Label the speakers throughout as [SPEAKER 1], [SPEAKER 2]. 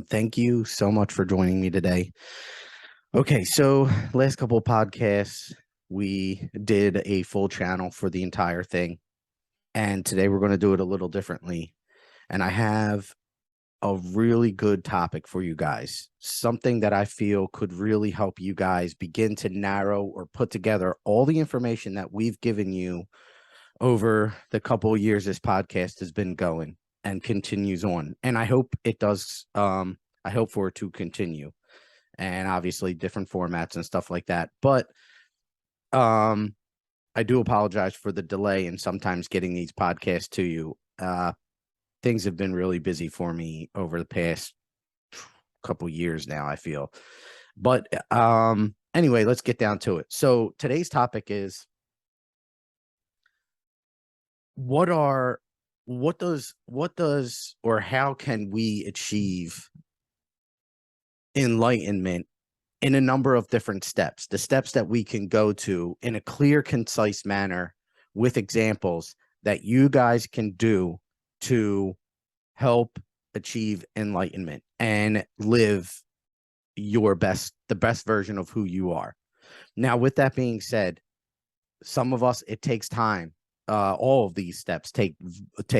[SPEAKER 1] Thank you so much for joining me today. Okay, so last couple of podcasts, we did a full channel for the entire thing. And today we're going to do it a little differently. And I have a really good topic for you guys, something that I feel could really help you guys begin to narrow or put together all the information that we've given you over the couple of years this podcast has been going and continues on. And I hope it does. I hope for it to continue, and obviously different formats and stuff like that. But I do apologize for the delay and sometimes getting these podcasts to you. Things have been really busy for me over the past couple years now, I feel. But anyway, let's get down to it. So today's topic is what does or how can we achieve enlightenment in a number of different steps, the steps that we can go to in a clear, concise manner with examples that you guys can do to help achieve enlightenment and live the best version of who you are. Now, with that being said, some of us, it takes time. All of these steps take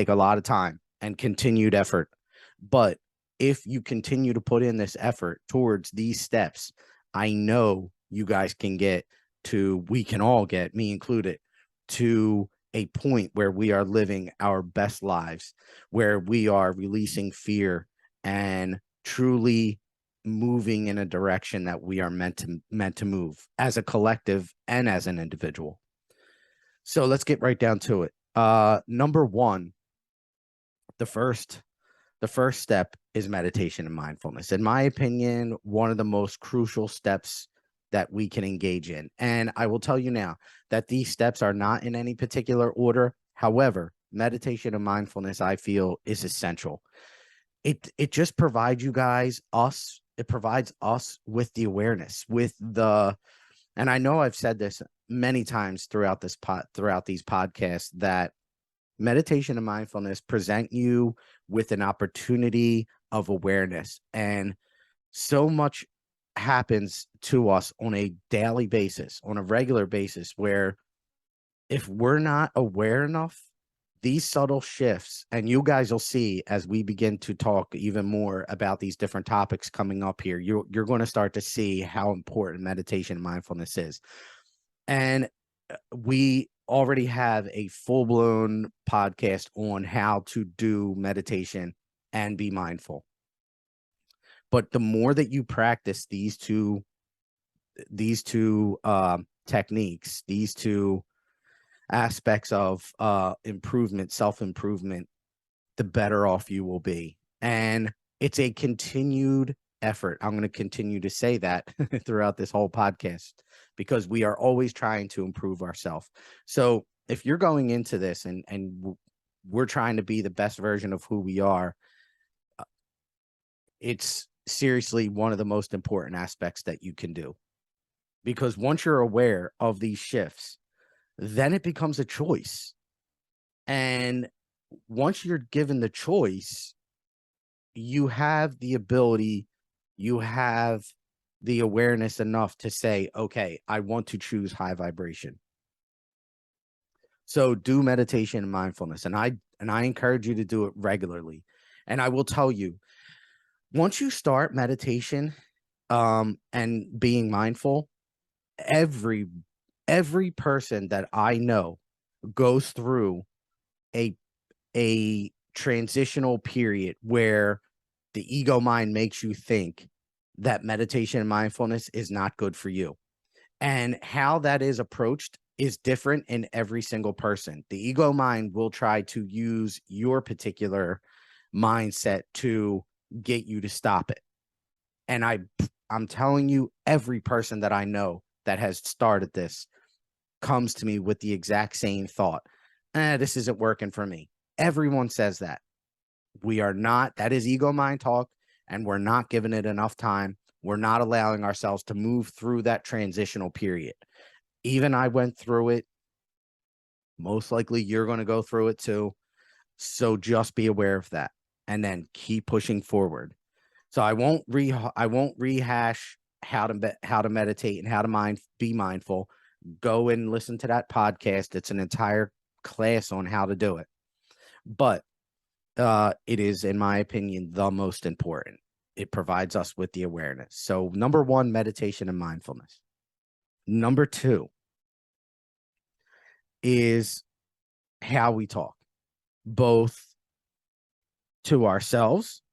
[SPEAKER 1] a lot of time and continued effort. But if you continue to put in this effort towards these steps, I know you guys can we can all get, me included, to a point where we are living our best lives, where we are releasing fear and truly moving in a direction that we are meant to move as a collective and as an individual. So let's get right down to it. Number one, the first step is meditation and mindfulness. In my opinion, one of the most crucial steps that we can engage in. And I will tell you now that these steps are not in any particular order. However, meditation and mindfulness, I feel, is essential. It just provides it provides us with the awareness, and I know I've said this many times throughout these podcasts, that meditation and mindfulness present you with an opportunity of awareness. And so much happens to us on a daily basis, on a regular basis, where if we're not aware enough, these subtle shifts, and you guys will see as we begin to talk even more about these different topics coming up here, you're going to start to see how important meditation and mindfulness is. And we already have a full-blown podcast on how to do meditation and be mindful. But the more that you practice these two techniques, these two aspects of improvement, self-improvement, the better off you will be. And it's a continued effort. I'm going to continue to say that throughout this whole podcast, because we are always trying to improve ourselves. So if you're going into this and we're trying to be the best version of who we are, it's seriously one of the most important aspects that you can do. Because once you're aware of these shifts, then it becomes a choice. And once you're given the choice, you have the ability, you have the awareness enough to say, okay, I want to choose high vibration. So do meditation and mindfulness. And I encourage you to do it regularly. And I will tell you, once you start meditation and being mindful, every person that I know goes through a transitional period where the ego mind makes you think that meditation and mindfulness is not good for you. And how that is approached is different in every single person. The ego mind will try to use your particular mindset to get you to stop it. And I'm telling you, every person that I know that has started this comes to me with the exact same thought. This isn't working for me. Everyone says that. That is ego mind talk, and we're not giving it enough time. We're not allowing ourselves to move through that transitional period. Even I went through it. Most likely you're going to go through it too. So just be aware of that and then keep pushing forward. So I won't rehash how to meditate and how to be mindful. Go and listen to that podcast. It's an entire class on how to do it. But it is, in my opinion, the most important. It provides us with the awareness. So number one, meditation and mindfulness. Number two is how we talk, both to ourselves,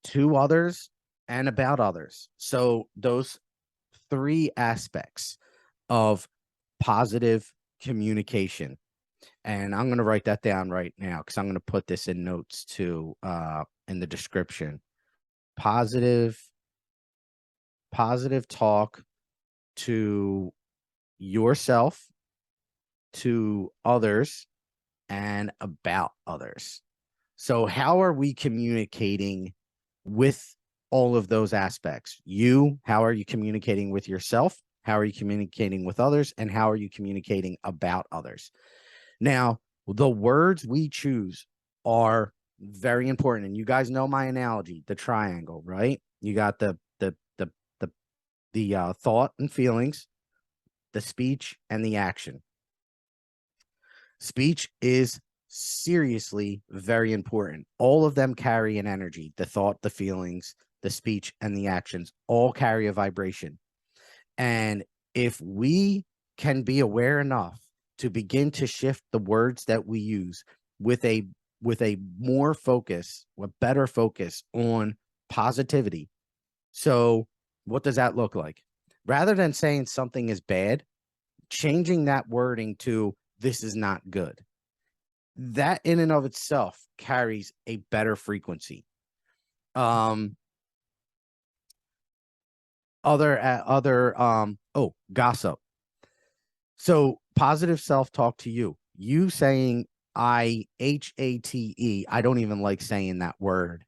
[SPEAKER 1] to others, and about others. So those three aspects of positive communication. And I'm going to write that down right now because I'm going to put this in notes too, in the description. Positive talk to yourself, to others, and about others. So how are we communicating with all of those aspects? How are you communicating with yourself? How are you communicating with others? And how are you communicating about others? Now, the words we choose are very important. And you guys know my analogy, the triangle, right? You got the thought and feelings, the speech, and the action. Speech is seriously very important. All of them carry an energy. The thought, the feelings, the speech, and the actions all carry a vibration. And if we can be aware enough to begin to shift the words that we use with a more focus, a better focus on positivity. So what does that look like? Rather than saying something is bad, changing that wording to this is not good. That in and of itself carries a better frequency. Gossip. So positive self-talk to you saying IHATE, I don't even like saying that word,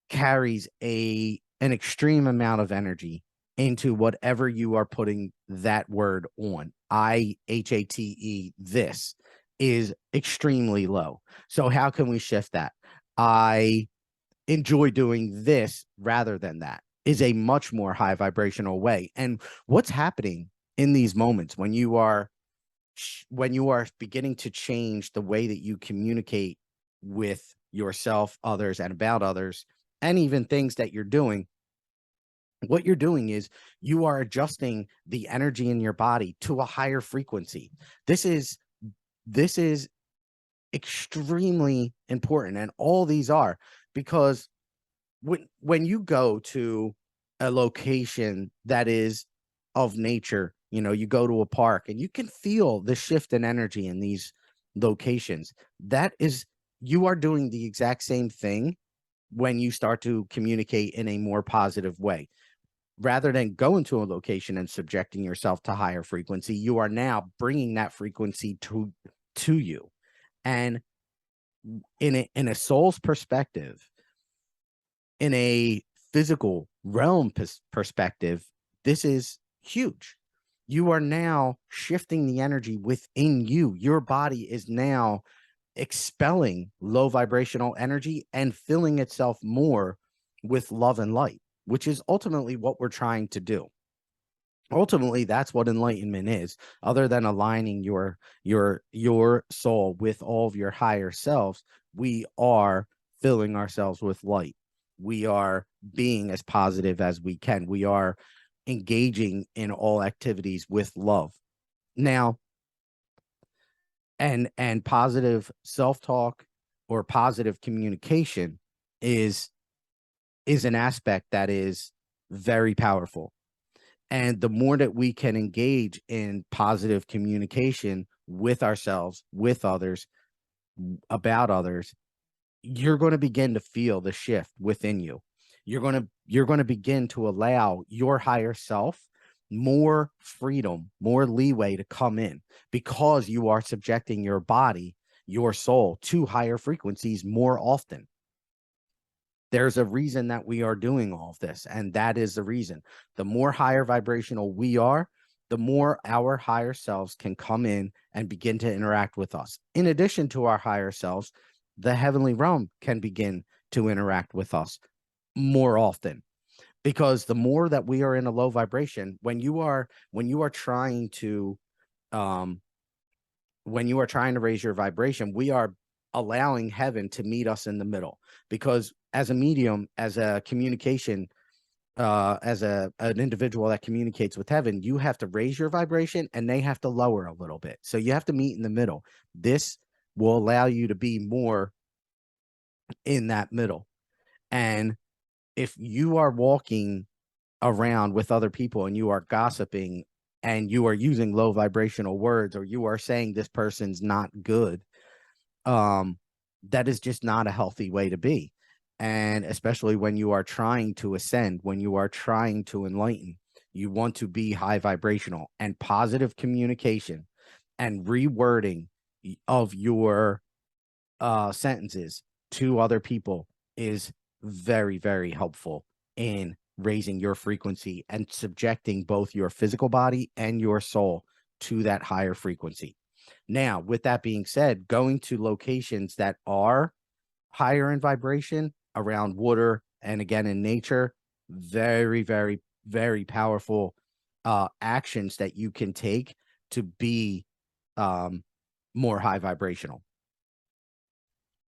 [SPEAKER 1] carries an extreme amount of energy into whatever you are putting that word on. IHATE, this is extremely low. So how can we shift that? I enjoy doing this rather than that is a much more high vibrational way. And what's happening in these moments when you are beginning to change the way that you communicate with yourself, others, and about others, and even things that you're doing, what you're doing is you are adjusting the energy in your body to a higher frequency. This is extremely important, and all these are, because when you go to a location that is of nature, you go to a park and you can feel the shift in energy in these locations. That is, you are doing the exact same thing when you start to communicate in a more positive way. Rather than going to a location and subjecting yourself to higher frequency, you are now bringing that frequency to you. And in a soul's perspective, in a physical realm perspective, this is huge. You are now shifting the energy within you. Your body is now expelling low vibrational energy and filling itself more with love and light, which is ultimately what we're trying to do. Ultimately, that's what enlightenment is, other than aligning your soul with all of your higher selves. We are filling ourselves with light. We are being as positive as we can. We are engaging in all activities with love. Now, and positive self-talk or positive communication is an aspect that is very powerful. And the more that we can engage in positive communication with ourselves, with others, about others, you're going to begin to feel the shift within you. You're going to begin to allow your higher self more freedom, more leeway to come in, because you are subjecting your body, your soul, to higher frequencies more often. There's a reason that we are doing all of this, and that is the reason. The more higher vibrational we are, the more our higher selves can come in and begin to interact with us. In addition to our higher selves, the heavenly realm can begin to interact with us more often. Because the more that we are in a low vibration, when you are trying to raise your vibration, we are allowing heaven to meet us in the middle. Because as a medium, as a communication, as an individual that communicates with heaven, you have to raise your vibration and they have to lower a little bit. So you have to meet in the middle. This will allow you to be more in that middle. And if you are walking around with other people and you are gossiping and you are using low vibrational words, or you are saying this person's not good, that is just not a healthy way to be. And especially when you are trying to ascend, when you are trying to enlighten, you want to be high vibrational. And positive communication and rewording of your sentences to other people is very, very helpful in raising your frequency and subjecting both your physical body and your soul to that higher frequency. Now, with that being said, going to locations that are higher in vibration around water and again in nature, very, very, very powerful actions that you can take to be more high vibrational.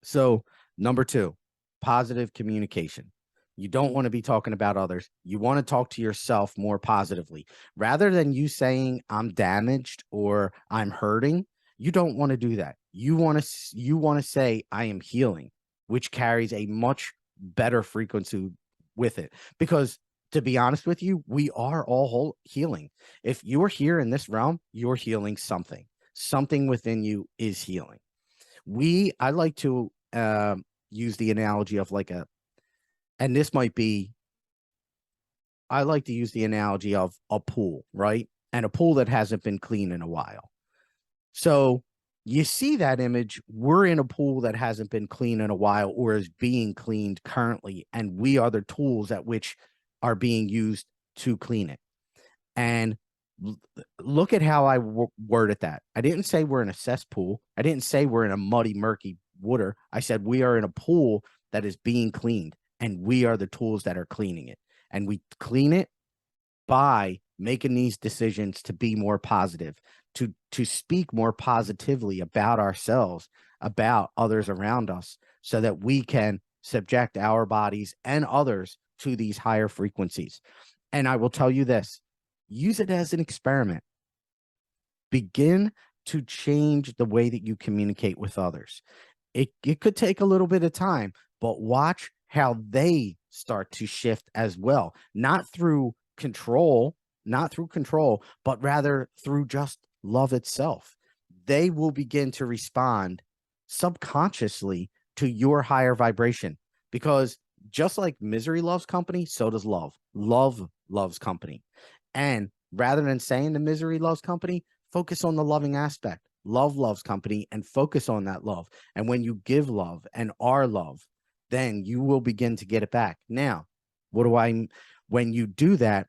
[SPEAKER 1] So, number 2, positive communication. You don't want to be talking about others. You want to talk to yourself more positively. Rather than you saying I'm damaged or I'm hurting, you don't want to do that. You want to say I am healing, which carries a much better frequency with it. Because to be honest with you, we are all healing. If you're here in this realm, you're healing something. Something within you is healing. I like to use the analogy of like and this might be, I like to use the analogy of a pool, right? And a pool that hasn't been cleaned in a while. So you see that image, we're in a pool that hasn't been cleaned in a while or is being cleaned currently, and we are the tools at which are being used to clean it. And look at how I worded that. I didn't say we're in a cesspool. I didn't say we're in a muddy, murky water. I said we are in a pool that is being cleaned, and we are the tools that are cleaning it. And we clean it by making these decisions to be more positive, to speak more positively about ourselves, about others around us, so that we can subject our bodies and others to these higher frequencies. And I will tell you this, use it as an experiment. Begin to change the way that you communicate with others. It could take a little bit of time, but watch how they start to shift as well. Not through control, but rather through just love itself. They will begin to respond subconsciously to your higher vibration, because just like misery loves company, so does love. Love loves company. And rather than saying the misery loves company, focus on the loving aspect. Love loves company, and focus on that love. And when you give love and are love, then you will begin to get it back. Now, when you do that,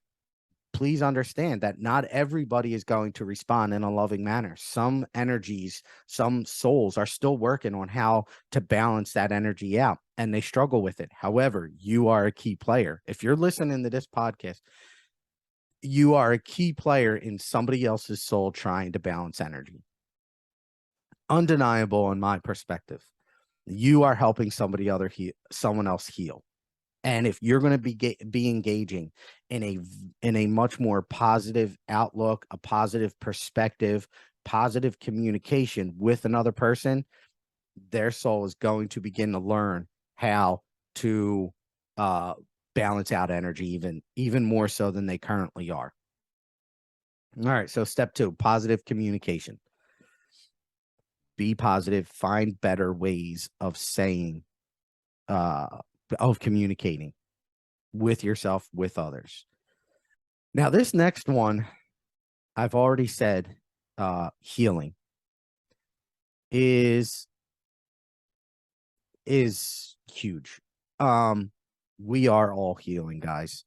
[SPEAKER 1] please understand that not everybody is going to respond in a loving manner. Some energies, some souls are still working on how to balance that energy out, and they struggle with it. However, you are a key player. If you're listening to this podcast, you are a key player in somebody else's soul trying to balance energy. Undeniable in my perspective. You are helping someone else heal. And if you're going to be engaging in a much more positive outlook, a positive perspective, positive communication with another person, their soul is going to begin to learn how to balance out energy even more so than they currently are. All right, so step 2, positive communication. Be positive, find better ways of saying, of communicating with yourself, with others. Now, this next one, I've already said, healing is huge. We are all healing, guys.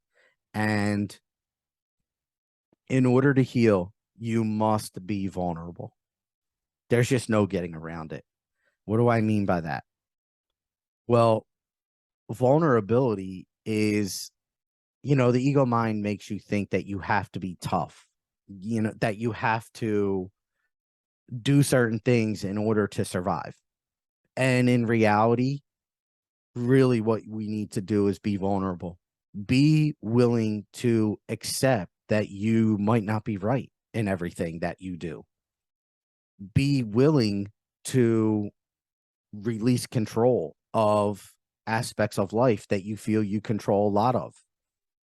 [SPEAKER 1] And in order to heal, you must be vulnerable. There's just no getting around it. What do I mean by that? Well, vulnerability is, the ego mind makes you think that you have to be tough, that you have to do certain things in order to survive. And in reality, really what we need to do is be vulnerable. Be willing to accept that you might not be right in everything that you do. Be willing to release control of aspects of life that you feel you control a lot of.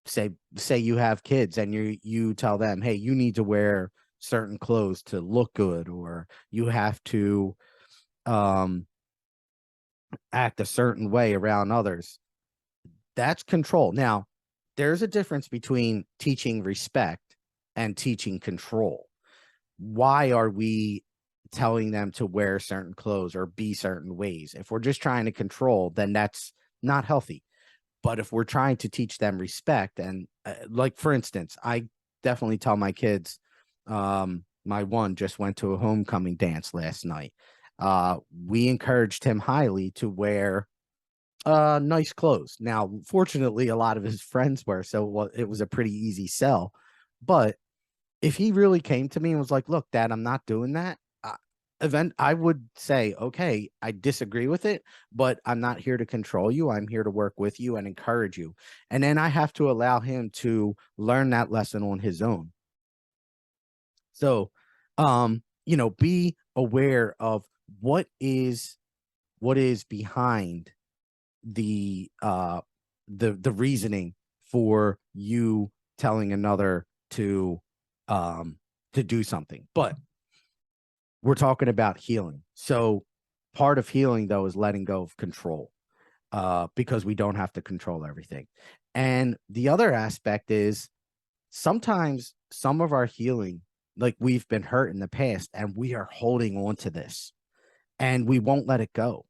[SPEAKER 1] Say you have kids and you tell them, hey, you need to wear certain clothes to look good, or you have to act a certain way around others. That's control. Now, there's a difference between teaching respect and teaching control. Why are we telling them to wear certain clothes or be certain ways? If we're just trying to control, then that's not healthy. But if we're trying to teach them respect, and like, for instance, I definitely tell my kids, my one just went to a homecoming dance last night. We encouraged him highly to wear nice clothes. Now, fortunately, a lot of his friends were, so it was a pretty easy sell. But if he really came to me and was like, look, Dad, I'm not doing that, I would say, okay, I disagree with it, but I'm not here to control you. I'm here to work with you and encourage you. And then I have to allow him to learn that lesson on his own. So, be aware of what is behind the reasoning for you telling another to do something. But we're talking about healing. So part of healing, though, is letting go of control, because we don't have to control everything. And the other aspect is sometimes some of our healing, like, we've been hurt in the past and we are holding on to this and we won't let it go.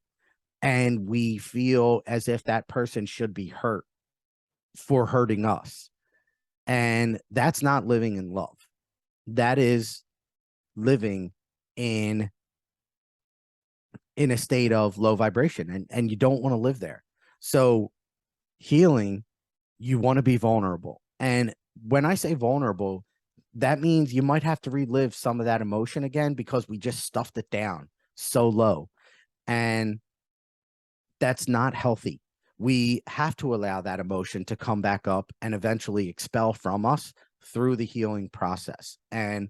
[SPEAKER 1] And we feel as if that person should be hurt for hurting us. And that's not living in love. That is living in a state of low vibration, and you don't want to live there. So healing, you want to be vulnerable. And when I say vulnerable, that means you might have to relive some of that emotion again because we just stuffed it down so low. And that's not healthy. We have to allow that emotion to come back up and eventually expel from us through the healing process. And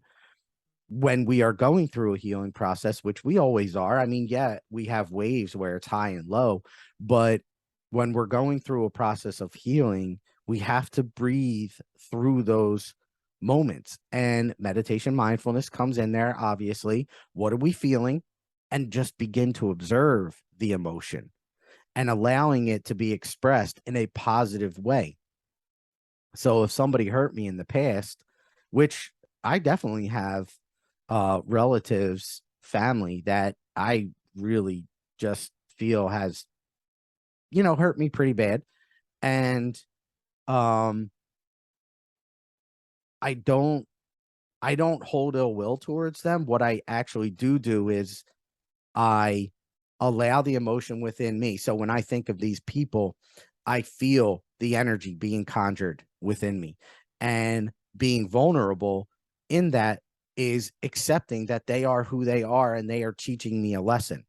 [SPEAKER 1] when we are going through a healing process, which we always are, I mean, yeah, we have waves where it's high and low, but when we're going through a process of healing, we have to breathe through those moments. And meditation, mindfulness comes in there, obviously. What are we feeling? And just begin to observe the emotion and allowing it to be expressed in a positive way. So if somebody hurt me in the past, which I definitely have relatives, family that I really just feel has, hurt me pretty bad. And I don't hold ill will towards them. What I actually do is I allow the emotion within me. So when I think of these people, I feel the energy being conjured within me, and being vulnerable in that is accepting that they are who they are and they are teaching me a lesson.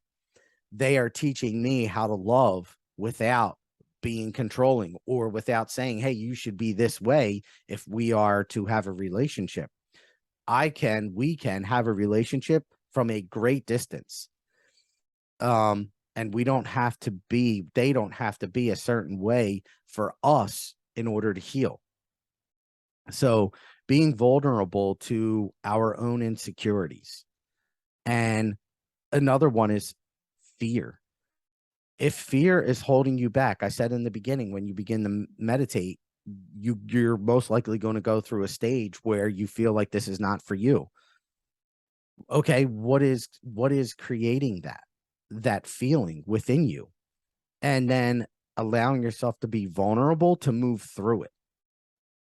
[SPEAKER 1] They are teaching me how to love without being controlling or without saying, hey, you should be this way if we are to have a relationship. We can have a relationship from a great distance. And they don't have to be a certain way for us in order to heal. So being vulnerable to our own insecurities. And another one is fear. If fear is holding you back, I said in the beginning, when you begin to meditate, you're most likely going to go through a stage where you feel like this is not for you. Okay, what is creating that feeling within you? And then allowing yourself to be vulnerable to move through it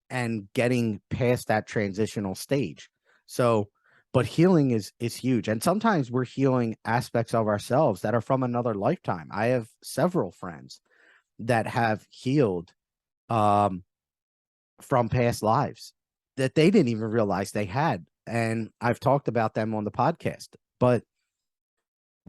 [SPEAKER 1] and getting past that transitional stage. So, but healing is huge. And sometimes we're healing aspects of ourselves that are from another lifetime. I have several friends that have healed um, from past lives that they didn't even realize they had. And I've talked about them on the podcast, but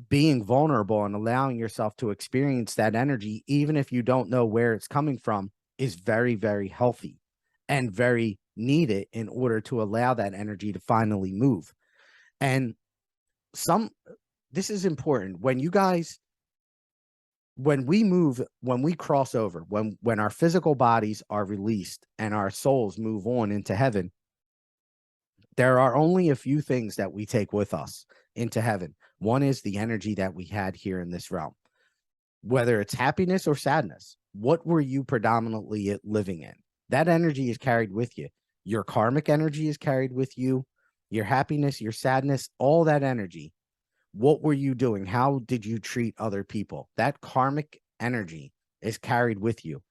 [SPEAKER 1] being vulnerable and allowing yourself to experience that energy, even if you don't know where it's coming from, is very, very healthy and very needed in order to allow that energy to finally move. And this is important when you guys, when we move, when we cross over, when our physical bodies are released and our souls move on into heaven, there are only a few things that we take with us into heaven. One is the energy that we had here in this realm, whether it's happiness or sadness. What were you predominantly living in? That energy is carried with you. Your karmic energy is carried with you. Your happiness, your sadness, all that energy. What were you doing? How did you treat other people? That karmic energy is carried with you.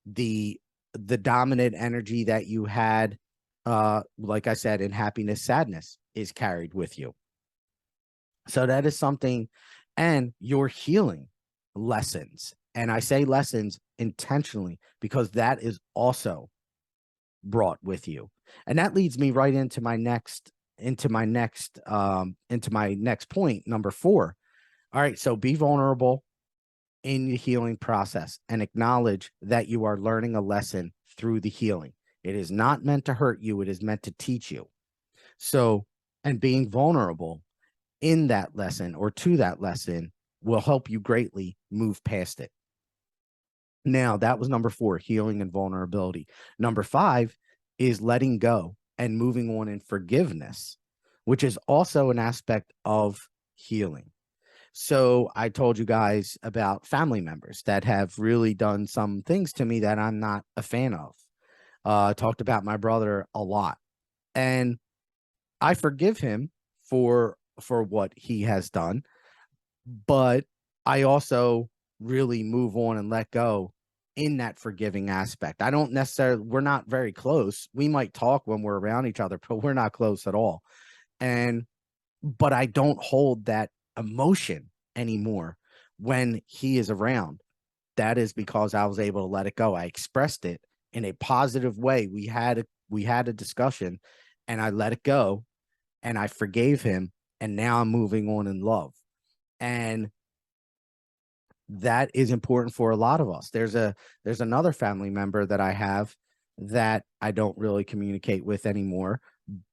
[SPEAKER 1] The dominant energy that you had, like I said, in happiness, sadness, is carried with you. So that is something, and your healing lessons. And I say lessons intentionally because that is also brought with you. And that leads me right into my next point, number 4. All right, so be vulnerable in the healing process and acknowledge that you are learning a lesson through the healing. It is not meant to hurt you, it is meant to teach you. So, and being vulnerable in that lesson or to that lesson will help you greatly move past it. Now, that was number 4, healing and vulnerability. Number 5 is letting go and moving on in forgiveness, which is also an aspect of healing. So I told you guys about family members that have really done some things to me that I'm not a fan of. Talked about my brother a lot, and I forgive him for what he has done, but I also really move on and let go in that forgiving aspect. I don't necessarily, we're not very close. We might talk when we're around each other, but we're not close at all. But I don't hold that emotion anymore when he is around. That is because I was able to let it go. I expressed it in a positive way. We had a discussion and I let it go and I forgave him, and now I'm moving on in love. And that is important for a lot of us. There's another family member that I have that I don't really communicate with anymore,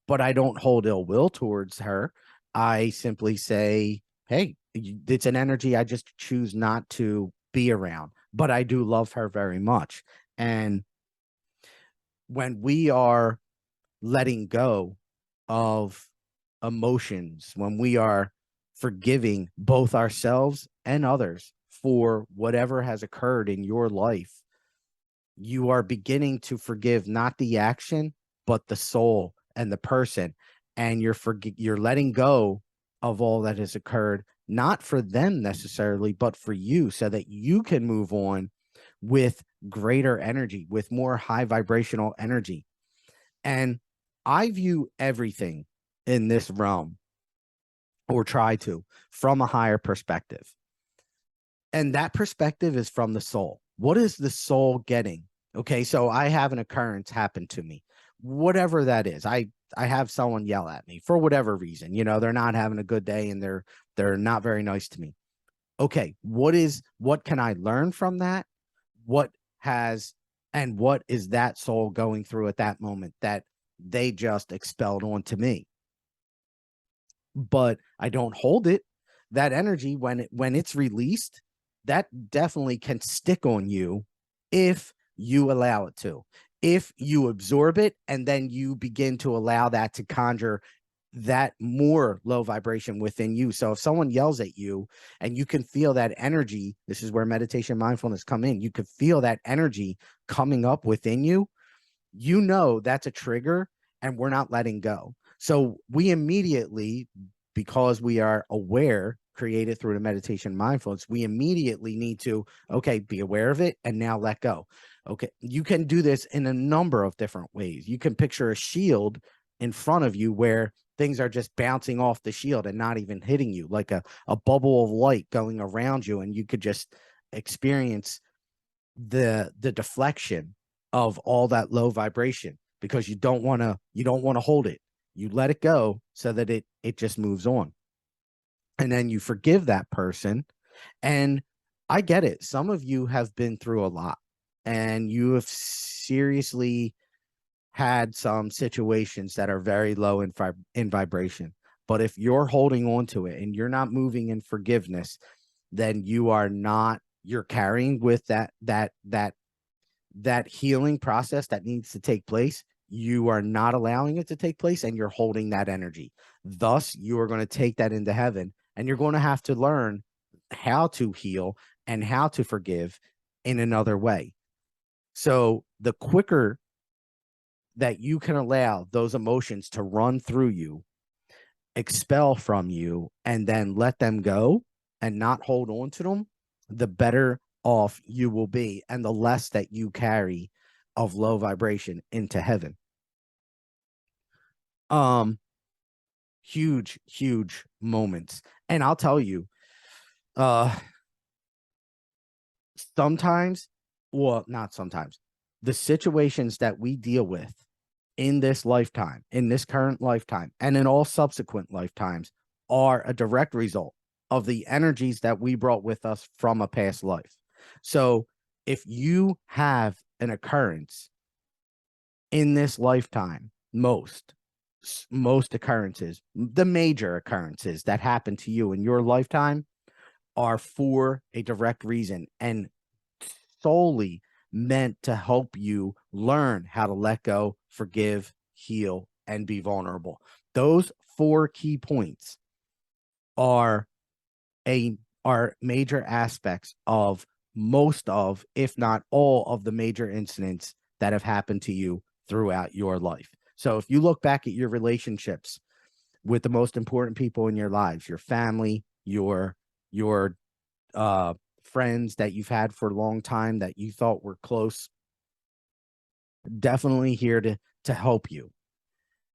[SPEAKER 1] but I don't hold ill will towards her. I simply say, hey, it's an energy I just choose not to be around, but I do love her very much. And when we are letting go of emotions, when we are forgiving both ourselves and others for whatever has occurred in your life, you are beginning to forgive not the action, but the soul and the person. And you're letting go of all that has occurred, not for them necessarily, but for you, so that you can move on with greater energy, with more high vibrational energy. And I view everything in this realm, or try to, from a higher perspective. And that perspective is from the soul. What is the soul getting? Okay, so I have an occurrence happen to me, whatever that is. I have someone yell at me for whatever reason. They're not having a good day and they're not very nice to me. Okay, what can I learn from that? What is that soul going through at that moment that they just expelled onto me? But I don't hold it. That energy, when it's released, that definitely can stick on you if you allow it to. If you absorb it and then you begin to allow that to conjure that more low vibration within you. So if someone yells at you and you can feel that energy, this is where meditation, mindfulness come in. You could feel that energy coming up within you. That's a trigger and we're not letting go. So we immediately, because we are aware, created through the meditation mindfulness, we immediately need to, okay, be aware of it and now let go. Okay, you can do this in a number of different ways. You can picture a shield in front of you where things are just bouncing off the shield and not even hitting you, like a bubble of light going around you, and you could just experience the deflection of all that low vibration, because you don't want to hold it. You let it go so that it just moves on. And then you forgive that person. And I get it. Some of you have been through a lot, and you have seriously had some situations that are very low in vibration. But if you're holding on to it and you're not moving in forgiveness, then you're carrying with that healing process that needs to take place. You are not allowing it to take place, and you're holding that energy. Thus, you are going to take that into heaven, and you're going to have to learn how to heal and how to forgive in another way. So the quicker that you can allow those emotions to run through you, expel from you, and then let them go and not hold on to them, the better off you will be, and the less that you carry of low vibration into heaven. Huge moments. And I'll tell you, sometimes, well, not sometimes, the situations that we deal with in this lifetime, in this current lifetime, and in all subsequent lifetimes are a direct result of the energies that we brought with us from a past life. So if you have an occurrence in this lifetime, most occurrences, the major occurrences that happen to you in your lifetime are for a direct reason and solely meant to help you learn how to let go, forgive, heal, and be vulnerable. Those 4 key points are major aspects of most of, if not all of, the major incidents that have happened to you throughout your life. So if you look back at your relationships with the most important people in your lives, your family, your friends that you've had for a long time that you thought were close, definitely here to help you.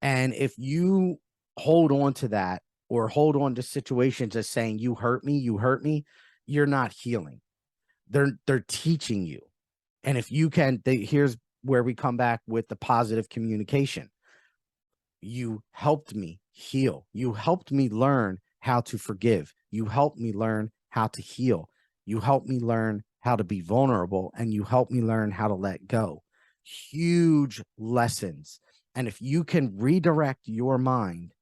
[SPEAKER 1] And if you hold on to that, or hold on to situations as saying you hurt me, you're not healing. They're teaching you. And if you can, here's where we come back with the positive communication. You helped me heal. You helped me learn how to forgive. You helped me learn how to heal. You helped me learn how to be vulnerable, and you helped me learn how to let go. Huge lessons. And if you can redirect your mind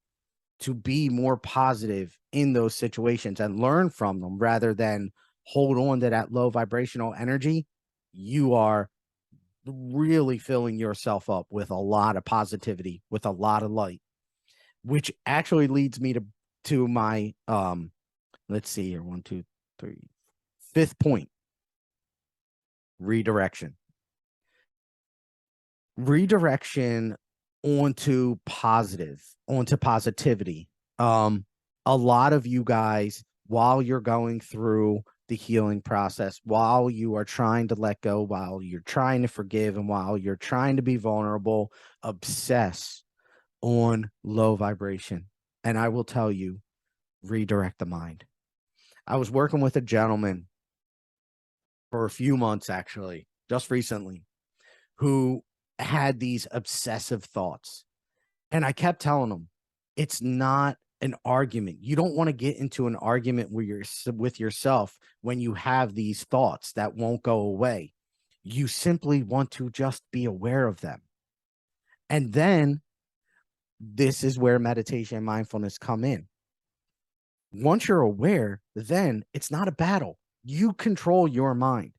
[SPEAKER 1] to be more positive in those situations and learn from them rather than hold on to that low vibrational energy, you are really filling yourself up with a lot of positivity, with a lot of light, which actually leads me to my let's see here, 1, 2, 3, 5th point: redirection onto positivity. A lot of you guys, while you're going through the healing process, while you are trying to let go, while you're trying to forgive, and while you're trying to be vulnerable, obsess on low vibration. And I will tell you, redirect the mind. I was working with a gentleman for a few months, actually, just recently, who had these obsessive thoughts. And I kept telling him, it's not an argument. You don't want to get into an argument with yourself when you have these thoughts that won't go away. You simply want to just be aware of them. And then this is where meditation and mindfulness come in. Once you're aware, then it's not a battle. You control your mind.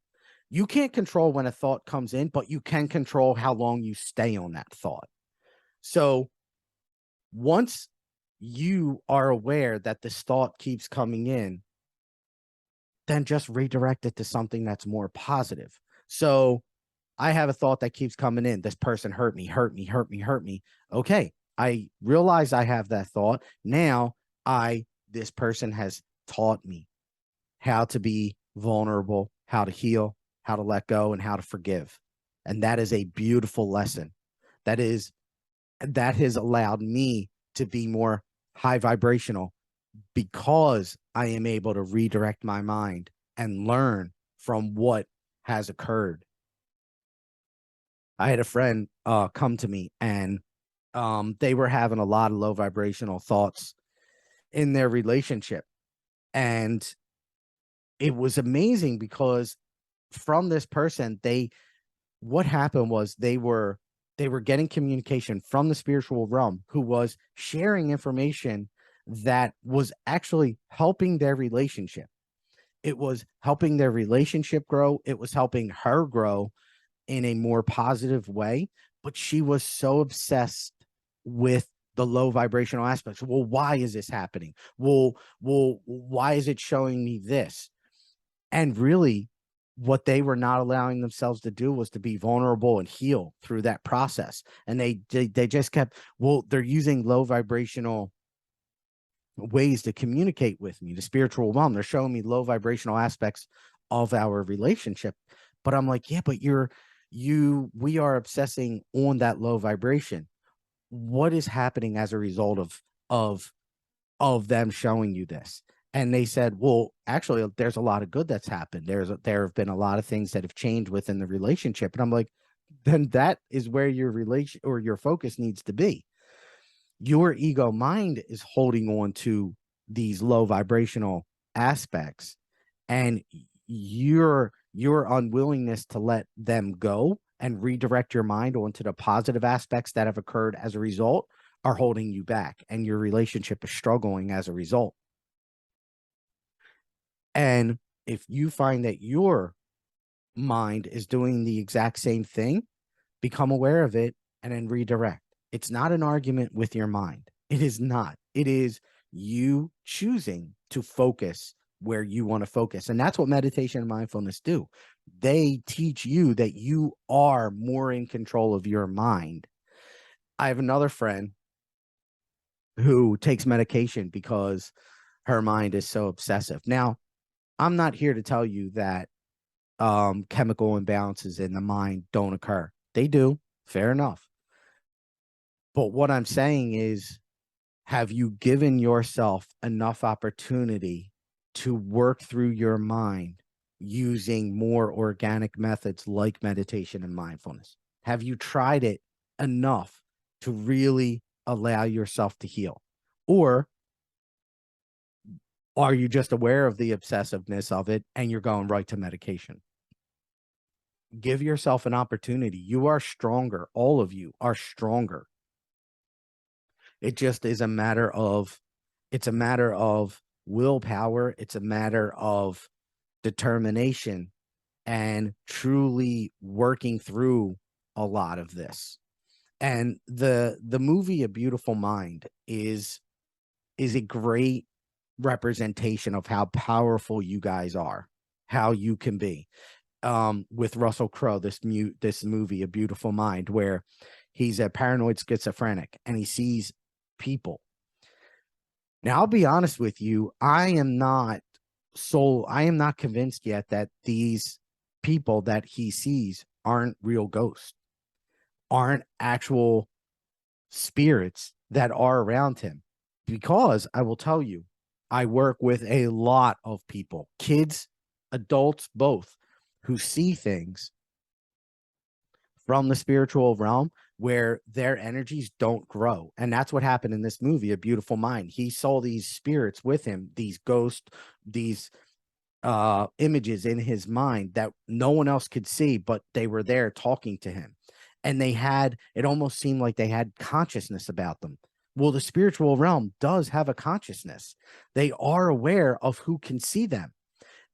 [SPEAKER 1] You can't control when a thought comes in, but you can control how long you stay on that thought. So once you are aware that this thought keeps coming in, then just redirect it to something that's more positive. So I have a thought that keeps coming in. This person hurt me. Okay. I realize I have that thought. Now this person has taught me how to be vulnerable, how to heal, how to let go, and how to forgive. And that is a beautiful lesson. That has allowed me to be more high vibrational, because I am able to redirect my mind and learn from what has occurred. I had a friend come to me, and they were having a lot of low vibrational thoughts in their relationship. And it was amazing because from this person, what happened was they were getting communication from the spiritual realm, who was sharing information that was actually helping their relationship. It was helping their relationship grow. It was helping her grow in a more positive way. But she was so obsessed with the low vibrational aspects. Well, why is this happening? Well, why is it showing me this? And really, what they were not allowing themselves to do was to be vulnerable and heal through that process. And they just kept, well, they're using low vibrational ways to communicate with me, the spiritual realm. They're showing me low vibrational aspects of our relationship. But I'm like, yeah, but we are obsessing on that low vibration. What is happening as a result of them showing you this? And they said, well, actually, there's a lot of good that's happened. There have been a lot of things that have changed within the relationship. And I'm like, then that is where your relation or your focus needs to be. Your ego mind is holding on to these low vibrational aspects, and your unwillingness to let them go and redirect your mind onto the positive aspects that have occurred as a result are holding you back, and your relationship is struggling as a result. And if you find that your mind is doing the exact same thing, become aware of it and then redirect. It's not an argument with your mind. It is not. It is you choosing to focus where you want to focus. And that's what meditation and mindfulness do. They teach you that you are more in control of your mind. I have another friend who takes medication because her mind is so obsessive. Now, I'm not here to tell you that chemical imbalances in the mind don't occur. They do. Fair enough. But what I'm saying is, have you given yourself enough opportunity to work through your mind using more organic methods like meditation and mindfulness? Have you tried it enough to really allow yourself to heal? Or are you just aware of the obsessiveness of it and you're going right to medication? Give yourself an opportunity. You are stronger. All of you are stronger. It just is a matter of, it's a matter of willpower. It's a matter of determination and truly working through a lot of this. And the movie A Beautiful Mind is a great representation of how powerful you guys are, how you can be. With Russell Crowe, this movie A Beautiful Mind, where he's a paranoid schizophrenic and he sees people. Now, I'll be honest with you, I am not convinced yet that these people that he sees aren't real ghosts, aren't actual spirits that are around him. Because I will tell you, I work with a lot of people, kids, adults, both, who see things from the spiritual realm where their energies don't grow. And that's what happened in this movie, A Beautiful Mind. He saw these spirits with him, these ghosts, these images in his mind that no one else could see, but they were there talking to him. And it almost seemed like they had consciousness about them. Well, the spiritual realm does have a consciousness. They are aware of who can see them.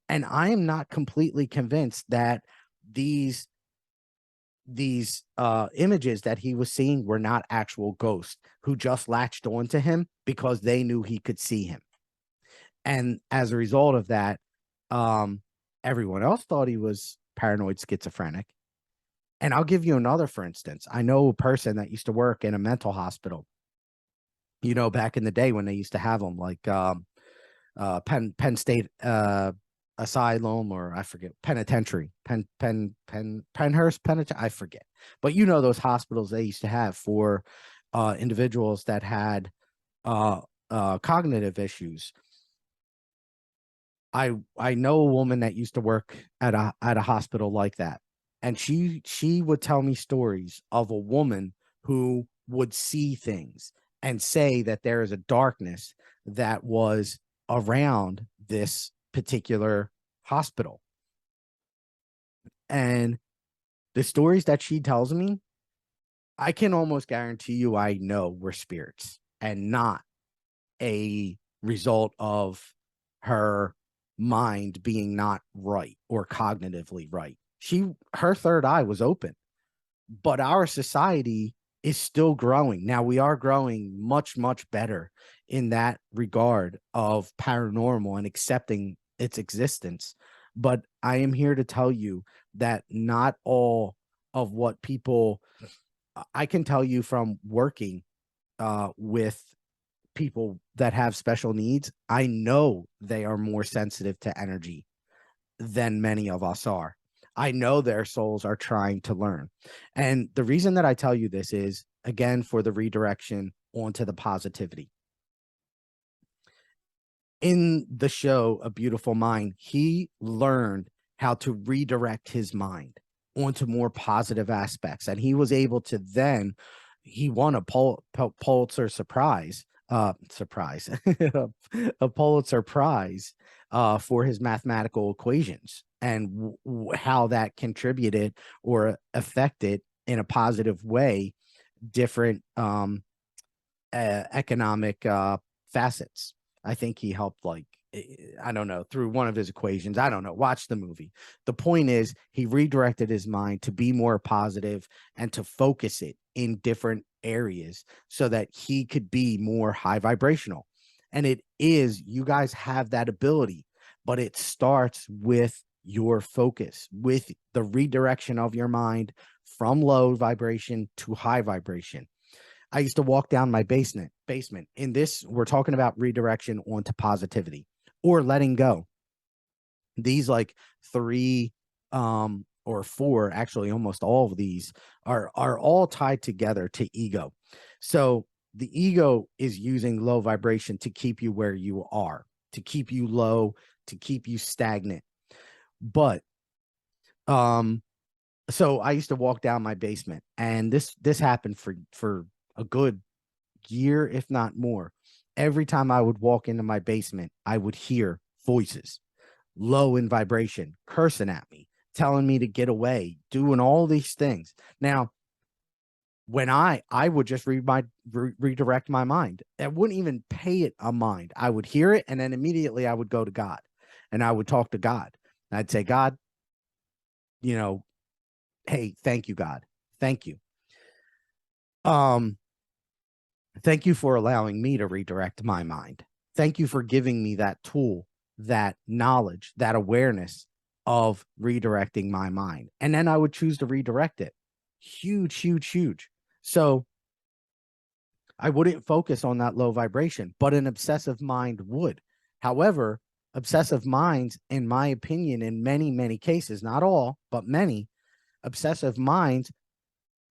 [SPEAKER 1] And I am not completely convinced that these images that he was seeing were not actual ghosts who just latched onto him because they knew he could see him. And as a result of that, everyone else thought he was paranoid schizophrenic. And I'll give you another, for instance. I know a person that used to work in a mental hospital, back in the day when they used to have them, like Penn State asylum, or I forget, penitentiary, Pennhurst penitentiary, I forget. But those hospitals they used to have for individuals that had cognitive issues. I know a woman that used to work at a hospital like that, and she would tell me stories of a woman who would see things and say that there is a darkness that was around this particular hospital. And the stories that she tells me, I can almost guarantee you I know were spirits and not a result of her mind being not right or cognitively right. Her third eye was open, but our society is still growing. Now we are growing much, much better in that regard of paranormal and accepting its existence. But I am here to tell you that not all of what people, I can tell you from working with people that have special needs, I know they are more sensitive to energy than many of us are. I know their souls are trying to learn. And the reason that I tell you this is, again, for the redirection onto the positivity. In the show A Beautiful Mind, he learned how to redirect his mind onto more positive aspects. And he was able to then, he won a Pulitzer a Pulitzer Prize for his mathematical equations and how that contributed or affected in a positive way different economic facets. I think he helped, like, I don't know, through one of his equations. I don't know. Watch the movie. The point is, he redirected his mind to be more positive and to focus it in different areas so that he could be more high vibrational. And it is, you guys have that ability, but it starts with your focus, with the redirection of your mind from low vibration to high vibration. I used to walk down my basement. In this, we're talking about redirection onto positivity or letting go. These like three or four, actually almost all of these are all tied together to ego. So the ego is using low vibration to keep you where you are, to keep you low, to keep you stagnant. But so I used to walk down my basement, and this happened for a good year, if not more. Every time I would walk into my basement, I would hear voices, low in vibration, cursing at me, telling me to get away, doing all these things. Now, when I would just redirect my mind, I wouldn't even pay it a mind. I would hear it, and then immediately I would go to God, and I would talk to God. And I'd say, God, hey, thank you, God, thank you. Thank you for allowing me to redirect my mind. Thank you for giving me that tool, that knowledge, that awareness of redirecting my mind. And then I would choose to redirect it. Huge, huge, huge. So I wouldn't focus on that low vibration, but an obsessive mind would. However, obsessive minds, in my opinion, in many, many cases, not all, but many, obsessive minds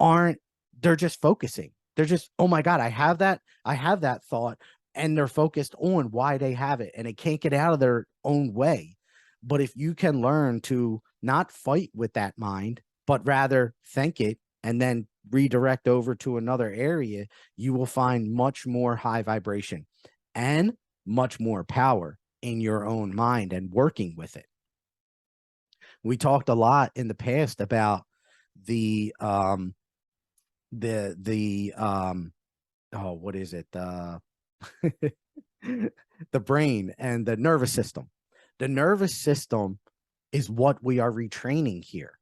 [SPEAKER 1] they're just focusing. They're just, oh my God, I have that thought, and they're focused on why they have it, and it can't get out of their own way. But if you can learn to not fight with that mind, but rather thank it and then redirect over to another area, you will find much more high vibration and much more power in your own mind and working with it. We talked a lot in the past about the what is it, the brain and the nervous system. The nervous system is what we are retraining here.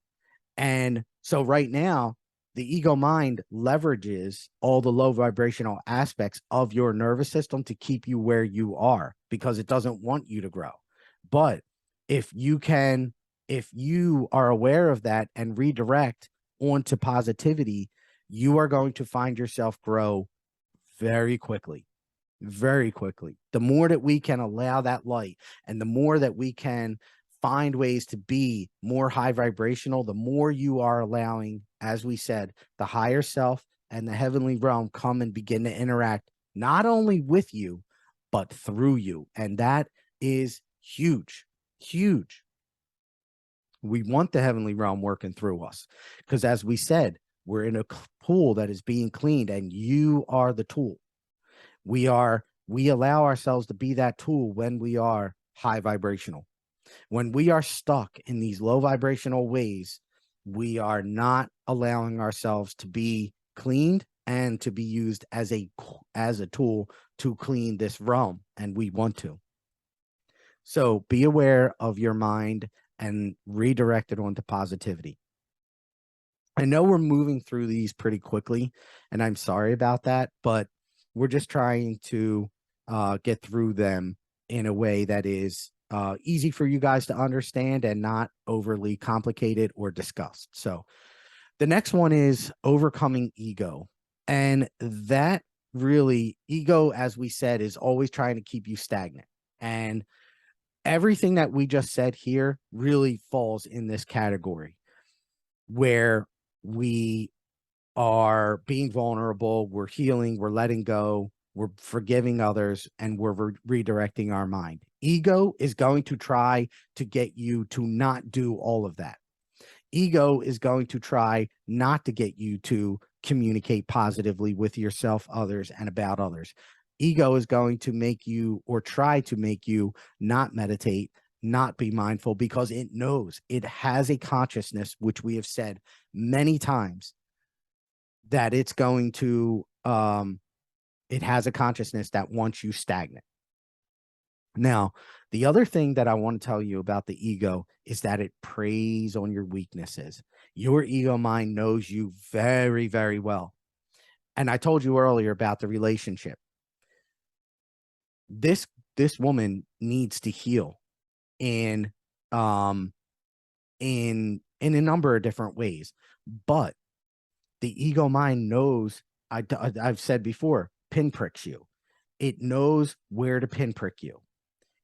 [SPEAKER 1] And so right now, the ego mind leverages all the low vibrational aspects of your nervous system to keep you where you are, because it doesn't want you to grow. But if you are aware of that and redirect onto positivity, you are going to find yourself grow very quickly, very quickly. The more that we can allow that light, and the more that we can find ways to be more high vibrational, the more you are allowing, as we said, the higher self and the heavenly realm come and begin to interact not only with you, but through you. And that is huge. Huge. We want the heavenly realm working through us because, as we said, we're in a pool that is being cleaned, and you are the tool. We allow ourselves to be that tool when we are high vibrational. When we are stuck in these low vibrational ways, we are not allowing ourselves to be cleaned and to be used as a tool to clean this realm, and we want to. So be aware of your mind and redirect it onto positivity. I know we're moving through these pretty quickly, and I'm sorry about that, but we're just trying to get through them in a way that is easy for you guys to understand and not overly complicated or discussed. So the next one is overcoming ego. And that really, ego, as we said, is always trying to keep you stagnant. And everything that we just said here really falls in this category where we are being vulnerable, we're healing, we're letting go, we're forgiving others, and we're redirecting our mind. Ego is going to try to get you to not do all of that. Ego is going to try not to get you to communicate positively with yourself, others, and about others. Ego is going to make you, or try to make you, not meditate, not be mindful, because it knows it has a consciousness, which we have said many times, that it's going to, it has a consciousness that wants you stagnant. Now, the other thing that I want to tell you about the ego is that it preys on your weaknesses. Your ego mind knows you very, very well. And I told you earlier about the relationship. This woman needs to heal in in a number of different ways. But the ego mind knows, I've said before, pinpricks you. It knows where to pinprick you.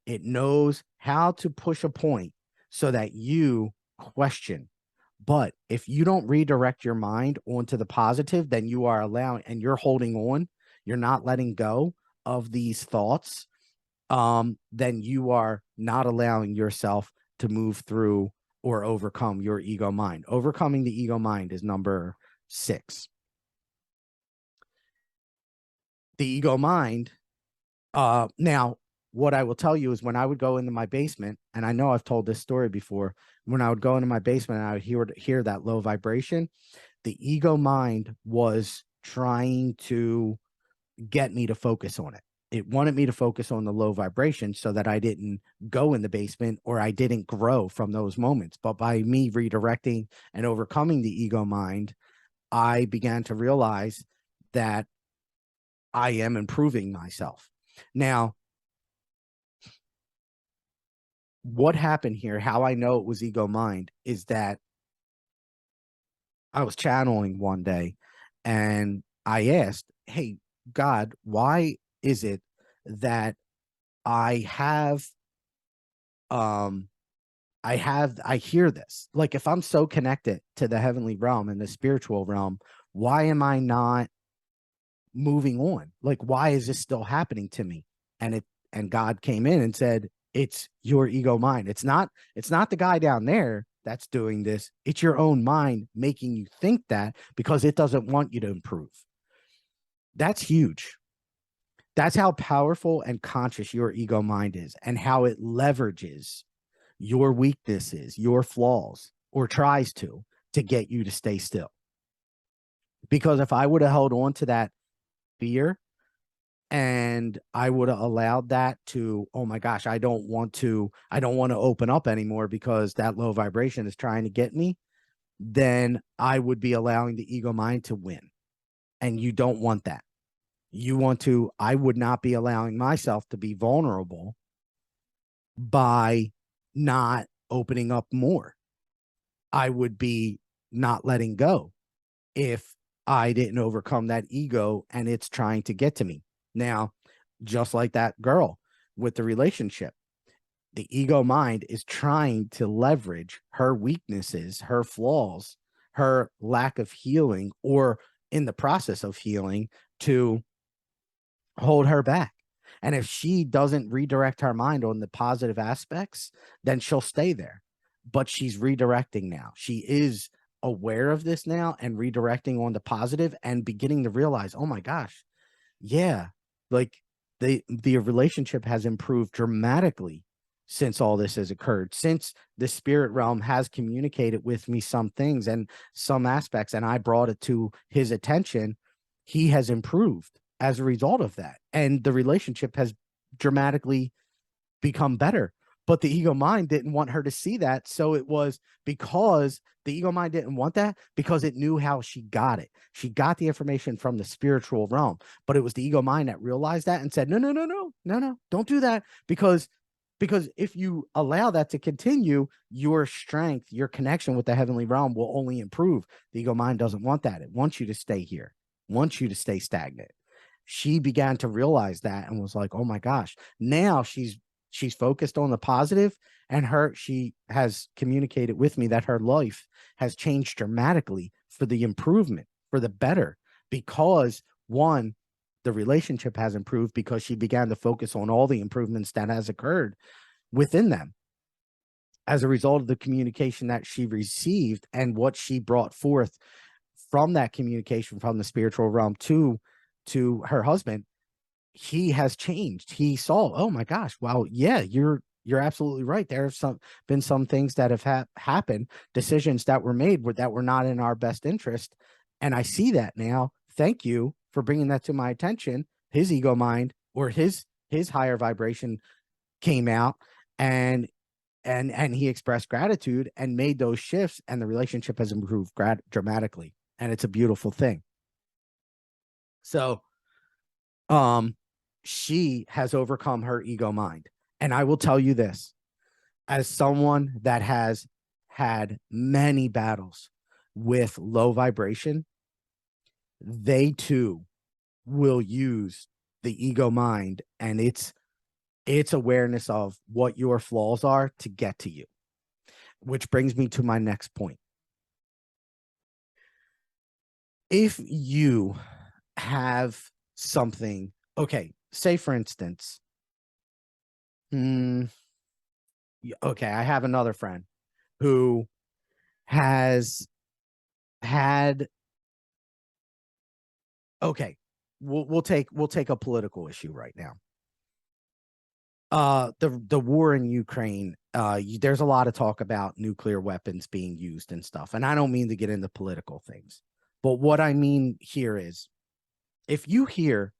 [SPEAKER 1] It knows how to push a point so that you question. But if you don't redirect your mind onto the positive, then you are allowing, and you're holding on, you're not letting go of these thoughts, then you are not allowing yourself to move through or overcome your ego mind. Overcoming the ego mind is number 6. The ego mind, now, what I will tell you is when I would go into my basement, and I know I've told this story before, when I would go into my basement and I would hear that low vibration, the ego mind was trying to get me to focus on it. It wanted me to focus on the low vibration so that I didn't go in the basement or I didn't grow from those moments. But by me redirecting and overcoming the ego mind, I began to realize that I am improving myself. Now, what happened here, how I know it was ego mind, is that I was channeling one day and I asked, hey, God, why is it that I hear this? Like, if I'm so connected to the heavenly realm and the spiritual realm, why am I not moving on? Like, why is this still happening to me? And God came in and said, it's your ego mind. It's not the guy down there that's doing this. It's your own mind making you think that because it doesn't want you to improve. That's huge. That's how powerful and conscious your ego mind is, and how it leverages your weaknesses, your flaws, or tries to get you to stay still. Because if I would have held on to that fear, and I would have allowed that to, oh my gosh, I don't want to open up anymore because that low vibration is trying to get me, then I would be allowing the ego mind to win. And you don't want that. I would not be allowing myself to be vulnerable by not opening up more. I would be not letting go if I didn't overcome that ego and it's trying to get to me. Now, just like that girl with the relationship, the ego mind is trying to leverage her weaknesses, her flaws, her lack of healing, or in the process of healing, to hold her back. And if she doesn't redirect her mind on the positive aspects, then she'll stay there. But she's redirecting now. She is aware of this now and redirecting on the positive and beginning to realize, oh my gosh, yeah, like the relationship has improved dramatically since all this has occurred, since the spirit realm has communicated with me some things and some aspects, and I brought it to his attention. He has improved as a result of that, and the relationship has dramatically become better. But the ego mind didn't want her to see that. So it was because the ego mind didn't want that, because it knew how she got it. She got the information from the spiritual realm, but it was the ego mind that realized that and said, no, no, no, no, no, no, don't do that. Because if you allow that to continue, your strength, your connection with the heavenly realm will only improve. The ego mind doesn't want that. It wants you to stay here, wants you to stay stagnant. She began to realize that and was like, oh my gosh, now she's focused on the positive, and she has communicated with me that her life has changed dramatically for the improvement, for the better, because one, the relationship has improved because she began to focus on all the improvements that has occurred within them as a result of the communication that she received and what she brought forth from that communication from the spiritual realm to her husband. He has changed. He saw, oh my gosh, well, yeah, you're absolutely right. There have been some things that have happened, decisions that were made that were not in our best interest. And I see that now. Thank you for bringing that to my attention. His ego mind, or his higher vibration, came out, and he expressed gratitude and made those shifts, and the relationship has improved dramatically. And it's a beautiful thing. So, she has overcome her ego mind. And I will tell you this, as someone that has had many battles with low vibration, they too will use the ego mind and its awareness of what your flaws are to get to you, which brings me to my next point. If you have something, okay, say for instance, okay, I have another friend who has had, okay, we'll take a political issue right now. The war in Ukraine, there's a lot of talk about nuclear weapons being used and stuff, and I don't mean to get into political things, but what I mean here is, if you hear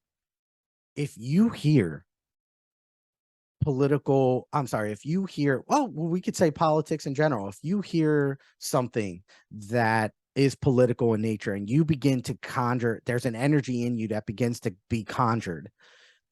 [SPEAKER 1] political, I'm sorry, if you hear, well, we could say politics in general, if you hear something that is political in nature and you begin to conjure, there's an energy in you that begins to be conjured.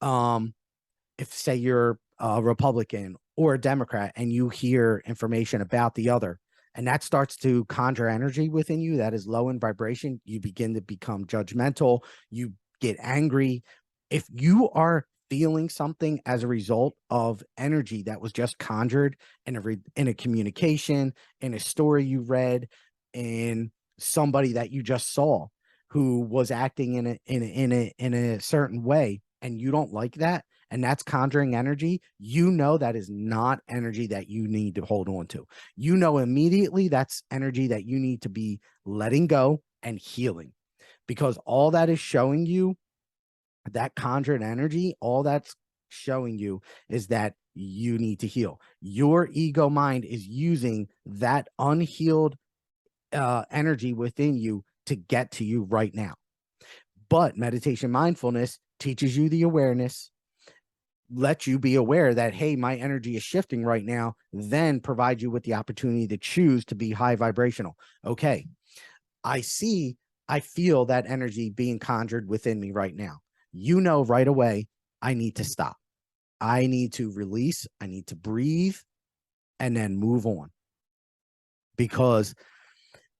[SPEAKER 1] If say you're a Republican or a Democrat and you hear information about the other, and that starts to conjure energy within you that is low in vibration, you begin to become judgmental, you get angry. If you are feeling something as a result of energy that was just conjured in a communication, in a story you read, in somebody that you just saw who was acting in a certain way, and you don't like that, and that's conjuring energy, you know that is not energy that you need to hold on to. You know immediately that's energy that you need to be letting go and healing, because all that is showing you, that conjured energy, all that's showing you is that you need to heal. Your ego mind is using that unhealed energy within you to get to you right now. But meditation mindfulness teaches you the awareness, let you be aware that, hey, my energy is shifting right now, then provide you with the opportunity to choose to be high vibrational. Okay, I feel that energy being conjured within me right now. You know right away, I need to stop. I need to release. I need to breathe and then move on. Because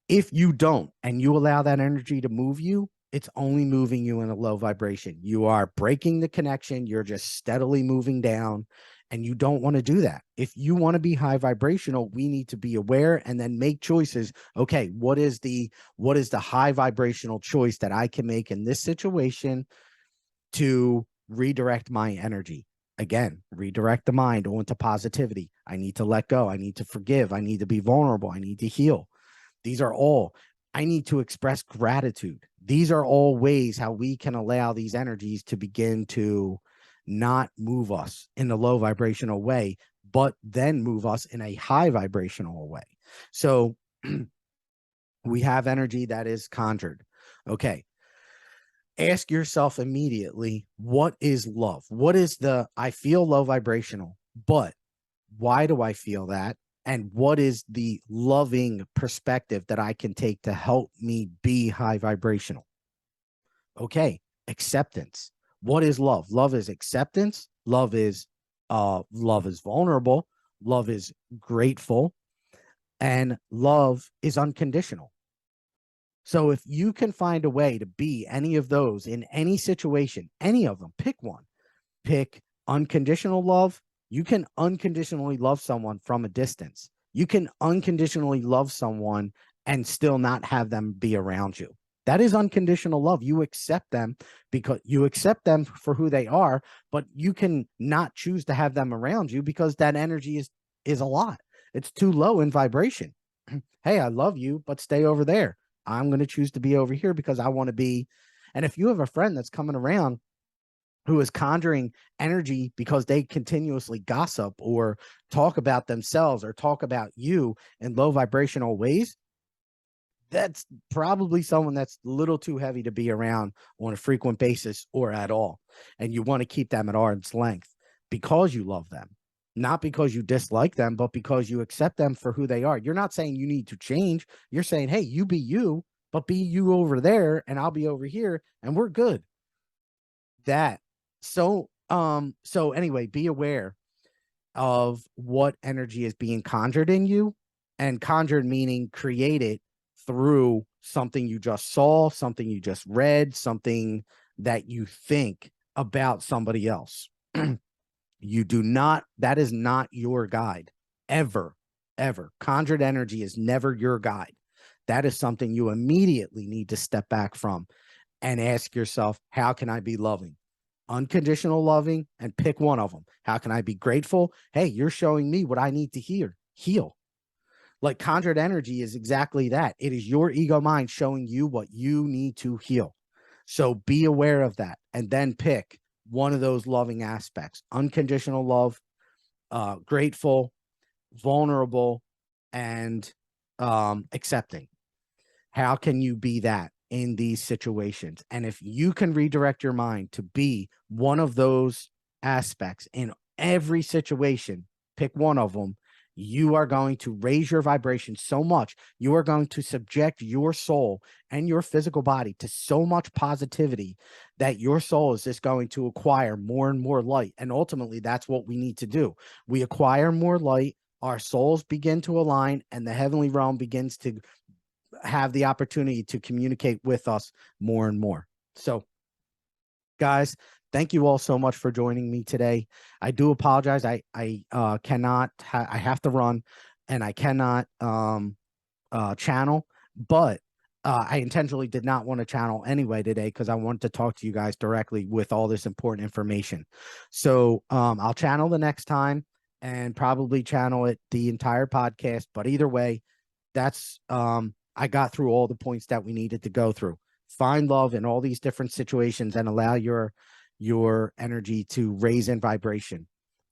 [SPEAKER 1] if you don't, and you allow that energy to move you, it's only moving you in a low vibration. You are breaking the connection. You're just steadily moving down, and you don't want to do that. If you want to be high vibrational, we need to be aware and then make choices. Okay, what is the high vibrational choice that I can make in this situation to redirect my energy. Again, redirect the mind onto positivity. I need to let go. I need to forgive. I need to be vulnerable. I need to heal. These are all, I need to express gratitude. These are all ways how we can allow these energies to begin to not move us in a low vibrational way, but then move us in a high vibrational way. So we have energy that is conjured. Okay. Ask yourself immediately, what is love? What is I feel low vibrational, but why do I feel that? And what is the loving perspective that I can take to help me be high vibrational? Okay, acceptance. What is love? Love is acceptance. Love is vulnerable. Love is grateful, and love is unconditional. So if you can find a way to be any of those in any situation, any of them, pick one. Pick unconditional love. You can unconditionally love someone from a distance. You can unconditionally love someone and still not have them be around you. That is unconditional love. You accept them because you accept them for who they are, but you can not choose to have them around you because that energy is a lot. It's too low in vibration. Hey, I love you, but stay over there. I'm going to choose to be over here because I want to be. And if you have a friend that's coming around who is conjuring energy because they continuously gossip or talk about themselves or talk about you in low vibrational ways, that's probably someone that's a little too heavy to be around on a frequent basis or at all. And you want to keep them at arm's length because you love them, not because you dislike them, but because you accept them for who they are. You're not saying you need to change. You're saying, hey, you be you, but be you over there and I'll be over here and we're good. That so anyway, be aware of what energy is being conjured in you, and conjured meaning created through something you just saw, something you just read, something that you think about somebody else. You do not, that is not your guide ever, ever. Conjured energy is never your guide. That is something you immediately need to step back from and ask yourself, how can I be loving? Unconditional loving, and pick one of them. How can I be grateful? Hey, you're showing me what I need to heal. Like conjured energy is exactly that. It is your ego mind showing you what you need to heal. So be aware of that and then pick one of those loving aspects: unconditional love, grateful, vulnerable, and accepting. How can you be that in these situations? And if you can redirect your mind to be one of those aspects in every situation, pick one of them, you are going to raise your vibration so much. You are going to subject your soul and your physical body to so much positivity that your soul is just going to acquire more and more light. And ultimately, that's what we need to do. We acquire more light, our souls begin to align, and the heavenly realm begins to have the opportunity to communicate with us more and more. So, guys, thank you all so much for joining me today. I do apologize. I cannot. I have to run, and I cannot channel. But I intentionally did not want to channel anyway today because I wanted to talk to you guys directly with all this important information. So I'll channel the next time and probably channel it the entire podcast. But either way, that's I got through all the points that we needed to go through. Find love in all these different situations and allow your energy to raise in vibration.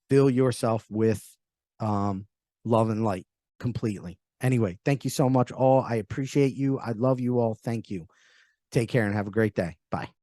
[SPEAKER 1] Fill yourself with love and light completely. Anyway, thank you so much all. I appreciate you. I love you all. Thank you. Take care and have a great day. Bye.